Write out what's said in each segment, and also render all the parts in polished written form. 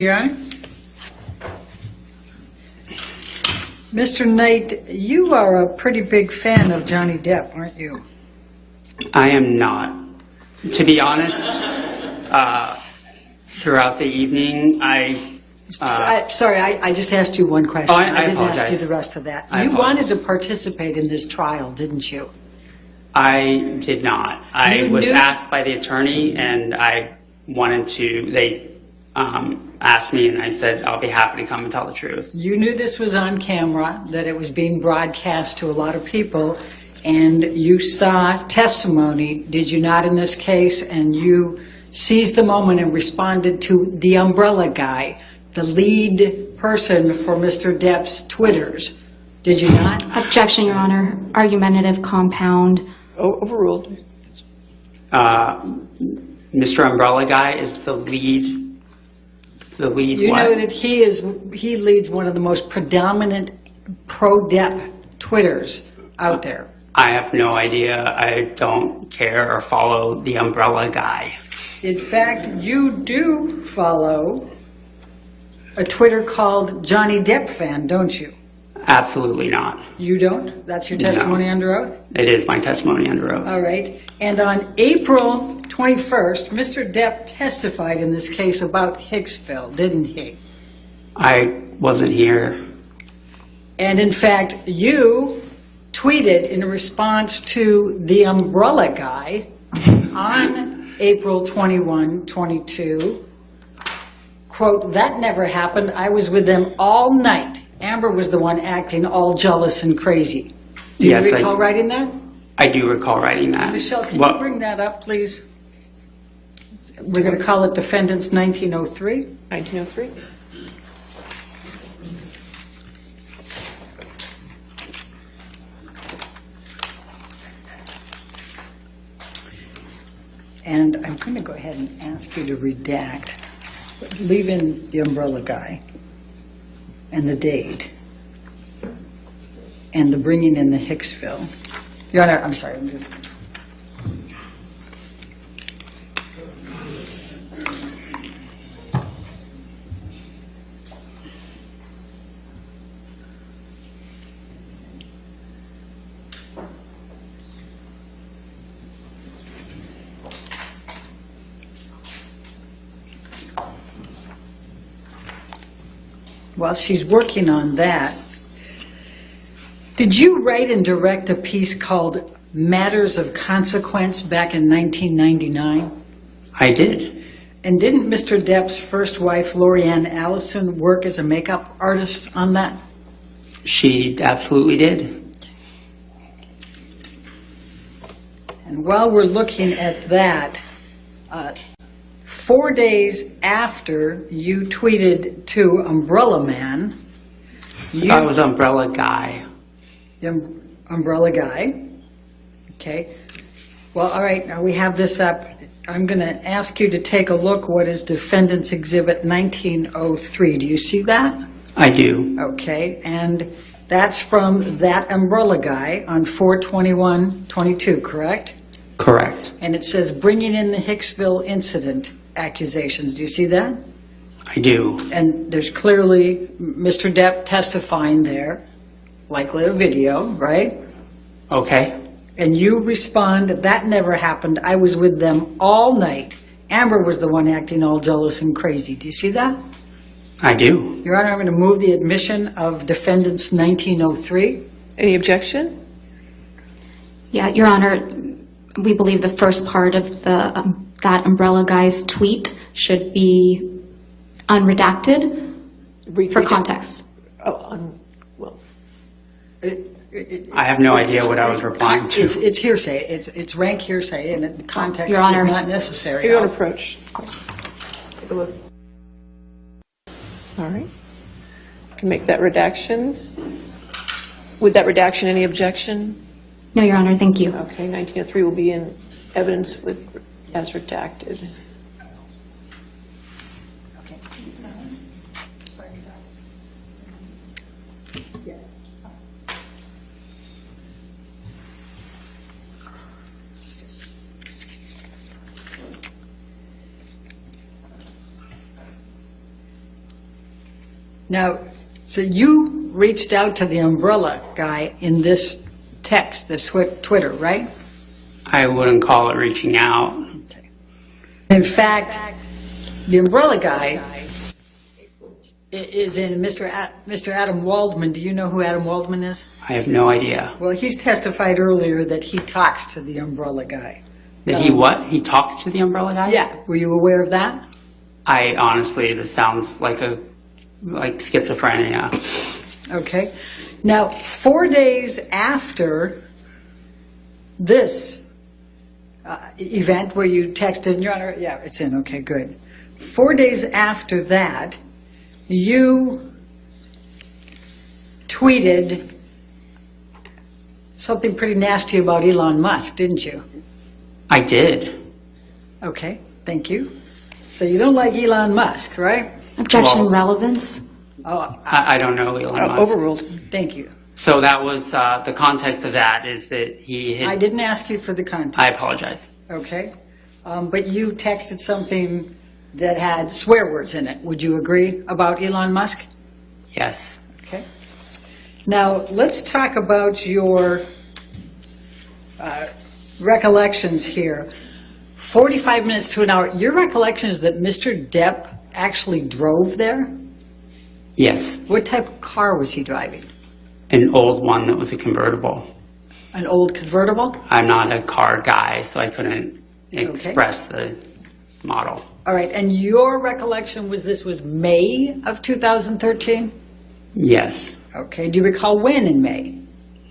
Your Honor. Mr. Knight, you are a pretty big fan of Johnny Depp, aren't you? I am not. To be honest, throughout the evening, Sorry, I just asked you one question. Oh, I didn't apologize. ask you the rest of that. I You apologize. wanted to participate in this trial, didn't you? I did not. I You was knew- asked by the attorney, and I wanted to. They asked me, and I said I'll be happy to come and tell the truth. You knew this was on camera, that it was being broadcast to a lot of people, and you saw testimony, did you not, in this case? And you seized the moment and responded to the umbrella guy, the lead person for Mr. Depp's Twitters. Did you not? Objection, Your Honor. Argumentative compound. Overruled. Mr. Umbrella Guy is the lead. The lead. You what? know that he leads one of the most predominant pro-Depp Twitters out there. I have no idea. I don't care or follow the Umbrella Guy. In fact, you do follow a Twitter called Johnny Depp Fan, don't you? Absolutely not. You don't? That's your testimony under oath? It is my testimony under oath. All right. And on April 21st, Mr. Depp testified in this case about Hicksville, didn't he? I wasn't here. And in fact, you tweeted in response to the umbrella guy on April 21, 22, quote, "That never happened. I was with them all night. Amber was the one acting all jealous and crazy." Do you Yes, recall writing that? I do recall writing that. Michelle, can Well, you bring that up, please? We're going to call it Defendants 1903. 1903. And I'm going to go ahead and ask you to redact, leave in the umbrella guy and the date and the bringing in the Hicksville. Your Honor, I'm sorry. I'm just... While she's working on that, did you write and direct a piece called Matters of Consequence back in 1999? I did. And didn't Mr. Depp's first wife, Lorianne Allison, work as a makeup artist on that? She absolutely did. And while we're looking at that, 4 days after you tweeted to Umbrella Man, I was Umbrella Guy. Umbrella Guy, okay. Well, all right, now we have this up. I'm going to ask you to take a look what is Defendant's Exhibit 1903. Do you see that? I do. Okay, and that's from that Umbrella Guy on 4/21/22, correct? Correct. And it says bringing in the Hicksville incident accusations. Do you see that? I do. And there's clearly Mr. Depp testifying there, likely a video, right? Okay. And you respond, that never happened. I was with them all night. Amber was the one acting all jealous and crazy. Do you see that? I do. Your Honor, I'm going to move the admission of Defendants 1903. Any objection? Yeah, Your Honor, we believe the first part of the that umbrella guy's tweet should be unredacted for context. Oh, well. I have no idea what I was replying to. It's hearsay. It's rank hearsay, and the context Your Honor, is not necessary. Your own approach. Of course. Take a look. All right. Can make that redaction. With that redaction, any objection? No, Your Honor, thank you. Okay, 1903 will be in evidence with as redacted. Okay. Yes. Now, so you reached out to the umbrella guy in this text, this Twitter, right? I wouldn't call it reaching out. In fact, the umbrella guy is in Mr. Adam Waldman. Do you know who Adam Waldman is? I have no idea. Well, he's testified earlier that he talks to the umbrella guy. That he what? He talks to the umbrella guy? Yeah. Were you aware of that? I honestly, this sounds like schizophrenia. Okay. Now, 4 days after this event where you texted, Your Honor, yeah, it's in, okay, good. 4 days after that, you tweeted something pretty nasty about Elon Musk, didn't you? I did. Okay, thank you. So you don't like Elon Musk, right? Objection, Well- relevance. Oh, I don't know Elon Musk. Overruled. thank you. So that was, the context of that is that he I had, didn't ask you for the context. I apologize. Okay. But you texted something that had swear words in it. Would you agree about Elon Musk? Yes. Okay. Now, let's talk about your recollections here. 45 minutes to an hour. Your recollection is that Mr. Depp actually drove there? Yes. What type of car was he driving? An old one that was a convertible. An old convertible? I'm not a car guy, so I couldn't express the model. All right. And your recollection was this was May of 2013? Yes. Okay. Do you recall when in May?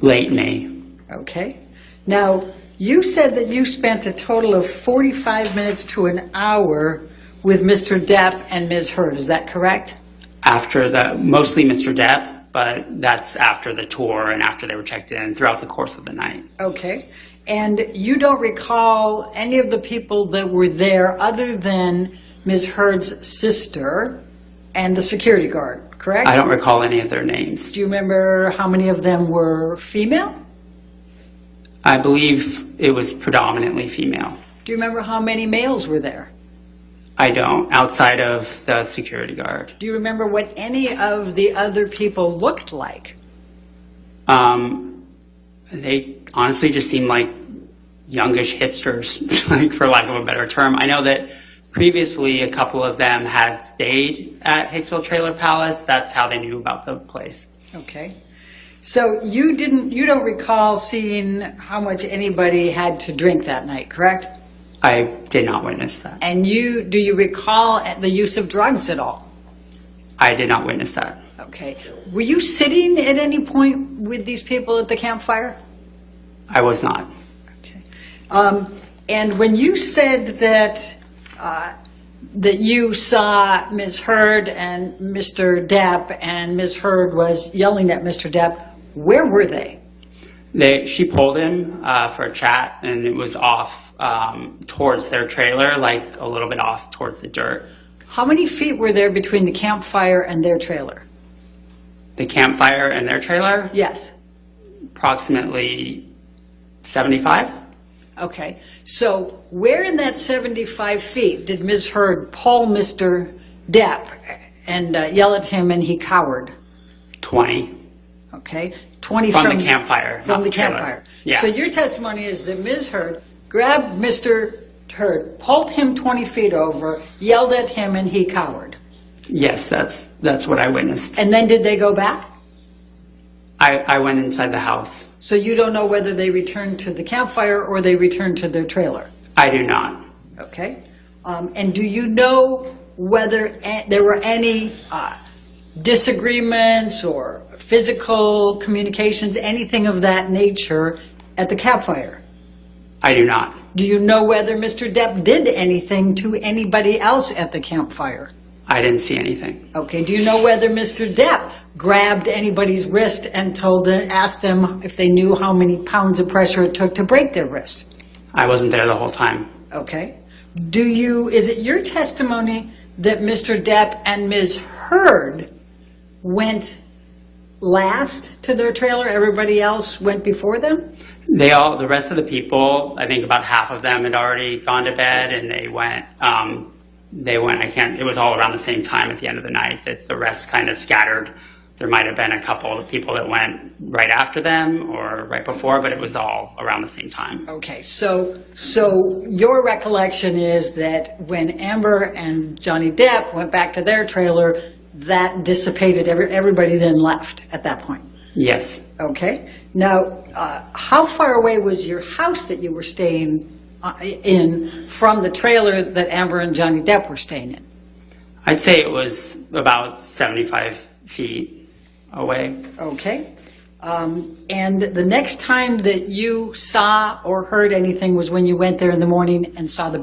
Late May. Okay. Now, you said that you spent a total of 45 minutes to an hour with Mr. Depp and Ms. Heard. Is that correct? Mostly Mr. Depp, but that's after the tour and after they were checked in throughout the course of the night. Okay. And you don't recall any of the people that were there other than Ms. Heard's sister and the security guard, correct? I don't recall any of their names. Do you remember how many of them were female? I believe it was predominantly female. Do you remember how many males were there? I don't, outside of the security guard. Do you remember what any of the other people looked like? They honestly just seemed like youngish hipsters, like for lack of a better term. I know that previously a couple of them had stayed at Hicksville Trailer Palace. That's how they knew about the place. Okay. So you don't recall seeing how much anybody had to drink that night, correct? I did not witness that. And do you recall the use of drugs at all? I did not witness that. Okay. Were you sitting at any point with these people at the campfire? I was not. Okay. And when you said that you saw Ms. Heard and Mr. Depp, and Ms. Heard was yelling at Mr. Depp, where were they? She pulled him for a chat, and it was off towards their trailer, like a little bit off towards the dirt. How many feet were there between the campfire and their trailer? The campfire and their trailer? Yes. Approximately 75. Okay. So where in that 75 feet did Ms. Heard pull Mr. Depp and yell at him and he cowered? 20. Okay. 20 From the campfire. From not the trailer. campfire. Yeah. So your testimony is that Ms. Heard grabbed Mr. Heard, pulled him 20 feet over, yelled at him, and he cowered. Yes, that's what I witnessed. And then did they go back? I went inside the house. So you don't know whether they returned to the campfire or they returned to their trailer? I do not. Okay. And do you know whether there were any disagreements or physical communications, anything of that nature at the campfire? I do not. Do you know whether Mr. Depp did anything to anybody else at the campfire? I didn't see anything. Okay. Do you know whether Mr. Depp grabbed anybody's wrist and asked them if they knew how many pounds of pressure it took to break their wrist? I wasn't there the whole time. Okay. Is it your testimony that Mr. Depp and Ms. Heard went last to their trailer? Everybody else went before them? The rest of the people, I think about half of them had already gone to bed, and they went they went, it was all around the same time at the end of the night, that the rest kind of scattered. There might have been a couple of people that went right after them or right before, but it was all around the same time. Okay, so your recollection is that when Amber and Johnny Depp went back to their trailer, that dissipated, everybody then left at that point? Yes. Okay. Now, how far away was your house that you were staying in from the trailer that Amber and Johnny Depp were staying in? I'd say it was about 75 feet away. Okay. And the next time that you saw or heard anything was when you went there in the morning and saw the